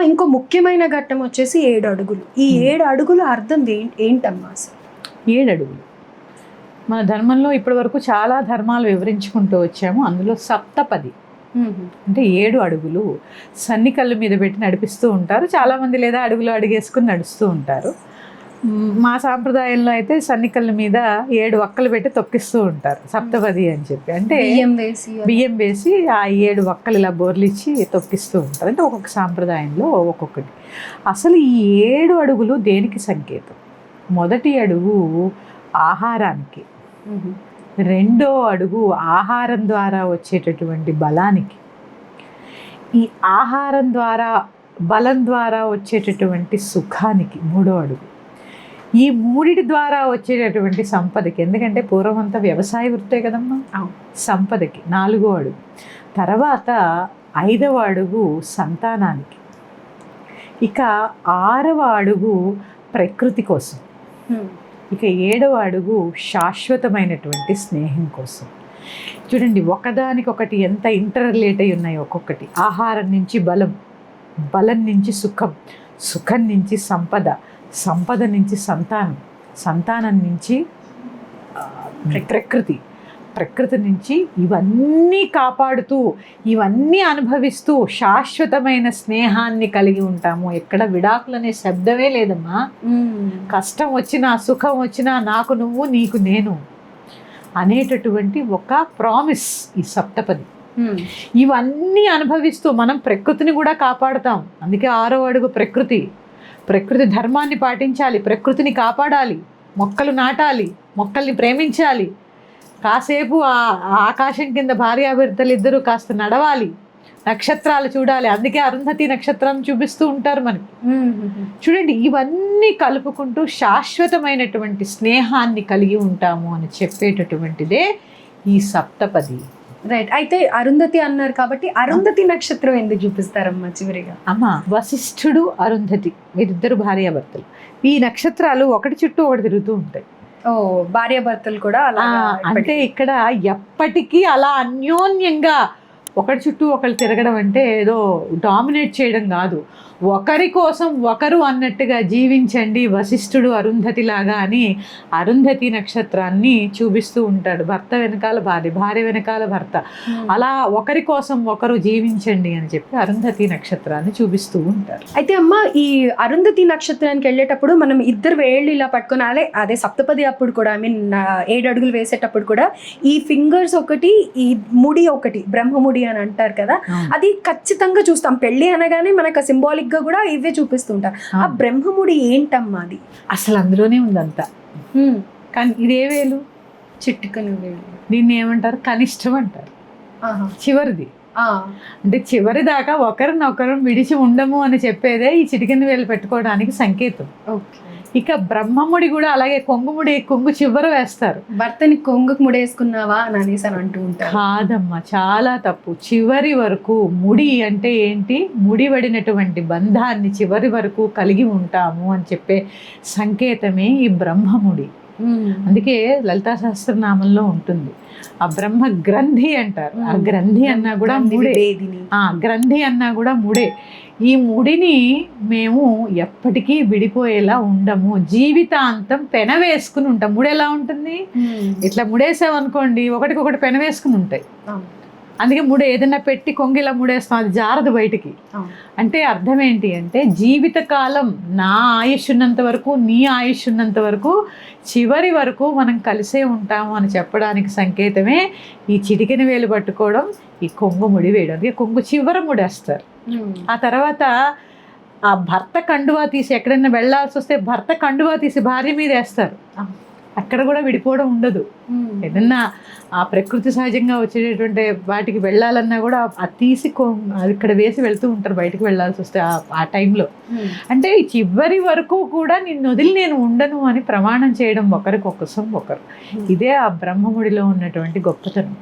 ఇంకో ముఖ్యమైన ఘట్టం వచ్చేసి 7 అడుగులు. ఈ 7 అడుగుల అర్థం ఏంటమ్మా అసలు? 7 అడుగులు మన ధర్మంలో ఇప్పటి వరకు చాలా ధర్మాలు వివరించుకుంటూ వచ్చాము. అందులో సప్తపది అంటే 7 అడుగులు సన్నికళ్ళు మీద పెట్టి నడిపిస్తూ ఉంటారు చాలామంది, లేదా అడుగులు అడిగేసుకుని నడుస్తూ ఉంటారు. మా సాంప్రదాయంలో అయితే సన్నికళ్ళ మీద 7 వక్కలు పెట్టి తొక్కిస్తూ ఉంటారు, సప్తపది అని చెప్పి. అంటే బియ్యం వేసి ఆ 7 వక్కలు ఇలా బోర్లిచ్చి తొక్కిస్తూ ఉంటారు. అంటే ఒక్కొక్క సాంప్రదాయంలో ఒక్కొక్కటి. అసలు ఈ 7 అడుగులు దేనికి సంకేతం? మొదటి అడుగు ఆహారానికి, రెండో అడుగు ఆహారం ద్వారా వచ్చేటటువంటి బలానికి, ఈ ఆహారం ద్వారా బలం ద్వారా వచ్చేటటువంటి సుఖానికి మూడో అడుగు, ఈ మూడిటి ద్వారా వచ్చేటటువంటి సంపదకి, ఎందుకంటే పూర్వమంతా వ్యవసాయ వృత్తే కదమ్మా, సంపదకి నాలుగో అడుగు. తర్వాత 5వ అడుగు సంతానానికి, ఇక 6వ అడుగు ప్రకృతి కోసం, ఇక 7వ అడుగు శాశ్వతమైనటువంటి స్నేహం కోసం. చూడండి ఒకదానికొకటి ఎంత ఇంటర్ రిలేట్ అయి ఉన్నాయో ఒక్కొక్కటి. ఆహారం నుంచి బలం, బలం నుంచి సుఖం, సుఖం నుంచి సంపద, సంపద నుంచి సంతానం, సంతానం నుంచి ప్రకృతి, ప్రకృతి నుంచి ఇవన్నీ కాపాడుతూ ఇవన్నీ అనుభవిస్తూ శాశ్వతమైన స్నేహాన్ని కలిగి ఉంటాము. ఎక్కడ విడాకులనే శబ్దమే లేదమ్మా. కష్టం వచ్చినా సుఖం వచ్చినా నాకు నువ్వు నీకు నేను అనేటటువంటి ఒక ప్రామిస్ ఈ సప్తపది. ఇవన్నీ అనుభవిస్తూ మనం ప్రకృతిని కూడా కాపాడుతాం. అందుకే 6వ అడుగు ప్రకృతి, ప్రకృతి ధర్మాన్ని పాటించాలి, ప్రకృతిని కాపాడాలి, మొక్కలు నాటాలి, మొక్కల్ని ప్రేమించాలి, కాసేపు ఆకాశం కింద భార్యాభర్తలు ఇద్దరు కాస్త నడవాలి, నక్షత్రాలు చూడాలి. అందుకే అరుంధతి నక్షత్రాన్ని చూపిస్తూ ఉంటారు మనకి. చూడండి ఇవన్నీ కలుపుకుంటూ శాశ్వతమైనటువంటి స్నేహాన్ని కలిగి ఉంటాము అని చెప్పేటటువంటిదే ఈ సప్తపది. రైట్. అయితే అరుంధతి అన్నారు కాబట్టి అరుంధతి నక్షత్రం ఎందుకు చూపిస్తారమ్మా చివరిగా? అమ్మా వశిష్ఠుడు అరుంధతి వీరిద్దరు భార్యాభర్తలు. ఈ నక్షత్రాలు ఒకటి చుట్టూ ఒకటి తిరుగుతూ ఉంటాయి. భార్యాభర్తలు కూడా అలా, అంటే ఇక్కడ ఎప్పటికీ అలా అన్యోన్యంగా ఒకరి చుట్టూ ఒకరు తిరగడం అంటే ఏదో డామినేట్ చేయడం కాదు, ఒకరి కోసం ఒకరు అన్నట్టుగా జీవించండి వశిష్ఠుడు అరుంధతి లాగా అని అరుంధతి నక్షత్రాన్ని చూపిస్తూ ఉంటాడు. భర్త వెనకాల భార్య, భార్య వెనకాల భర్త, అలా ఒకరి కోసం ఒకరు జీవించండి అని చెప్పి అరుంధతి నక్షత్రాన్ని చూపిస్తూ ఉంటారు. అయితే అమ్మ ఈ అరుంధతి నక్షత్రానికి వెళ్ళేటప్పుడు మనం ఇద్దరు వేళ్ళు ఇలా పట్టుకుని అదే సప్తపది అప్పుడు కూడా, ఐ మీన్ 7 అడుగులు వేసేటప్పుడు కూడా ఈ ఫింగర్స్ ఒకటి, ఈ ముడి ఒకటి, బ్రహ్మముడి అని అంటారు కదా, అది ఖచ్చితంగా చూస్తాం. పెళ్లి అనగానే మనకు సింబాలిక్ గా కూడా ఇవే చూపిస్తుంటారు. ఆ బ్రహ్మముడి ఏంటమ్మా? అది అసలు అందులోనే ఉందంతా. కానీ ఇదే వేలు, చిట్టుకని వేలు, దీన్ని ఏమంటారు? కనిష్టం అంటారు. చివరిది అంటే చివరి దాకా ఒకరినొకరు విడిచి ఉండము అని చెప్పేదే ఈ చిటికెన వేలు పెట్టుకోవడానికి సంకేతం. ఇక బ్రహ్మముడి కూడా అలాగే కొంగుముడి, కొంగు చివర వేస్తారు. భర్తని కొంగుకు ముడేసుకున్నావా అని అనేసి అని అంటూ ఉంటారు. కాదమ్మా, చాలా తప్పు. చివరి వరకు ముడి అంటే ఏంటి? ముడివడినటువంటి బంధాన్ని చివరి వరకు కలిగి ఉంటాము అని చెప్పే సంకేతమే ఈ బ్రహ్మముడి. అందుకే లలితా సహస్రనామంలో ఉంటుంది ఆ బ్రహ్మ గ్రంథి అంటారు. ఆ గ్రంథి అన్నా కూడా ముడే, గ్రంథి అన్నా కూడా ముడే. ఈ ముడిని మేము ఎప్పటికీ విడిపోయేలా ఉండము, జీవితాంతం పెన వేసుకుని ఉంటాం. ముడి ఎలా ఉంటుంది? ఇట్లా ముడేసామనుకోండి ఒకటికొకటి పెన వేసుకుని ఉంటాయి. అందుకే ముడి ఏదైనా పెట్టి కొంగిలా ముడేస్తాం, అది జారదు బయటికి. అంటే అర్థం ఏంటి అంటే జీవితకాలం నా ఆయుష్ ఉన్నంత వరకు, నీ ఆయుష్ ఉన్నంత వరకు, చివరి వరకు మనం కలిసే ఉంటాము అని చెప్పడానికి సంకేతమే ఈ చిటికెన వేలు పట్టుకోవడం, ఈ కొంగు ముడి వేయడం. అందుకే కొంగు చివర ముడేస్తారు. ఆ తర్వాత ఆ భర్త కండువా తీసి ఎక్కడైనా వెళ్ళాల్సి వస్తే భర్త కండువా తీసి భార్య మీద వేస్తారు. అక్కడ కూడా విడిపోవడం ఉండదు. ఏదన్నా ఆ ప్రకృతి సహజంగా వచ్చేటటువంటి వాటికి వెళ్ళాలన్నా కూడా అది తీసి అది ఇక్కడ వేసి వెళ్తూ ఉంటారు బయటికి వెళ్ళాల్సి వస్తే ఆ టైంలో. అంటే చివరి వరకు కూడా నిన్ను వదిలి నేను ఉండను అని ప్రమాణం చేయడం ఒకరికొకసం ఒకరు. ఇదే ఆ బ్రహ్మముడిలో ఉన్నటువంటి గొప్పతనం.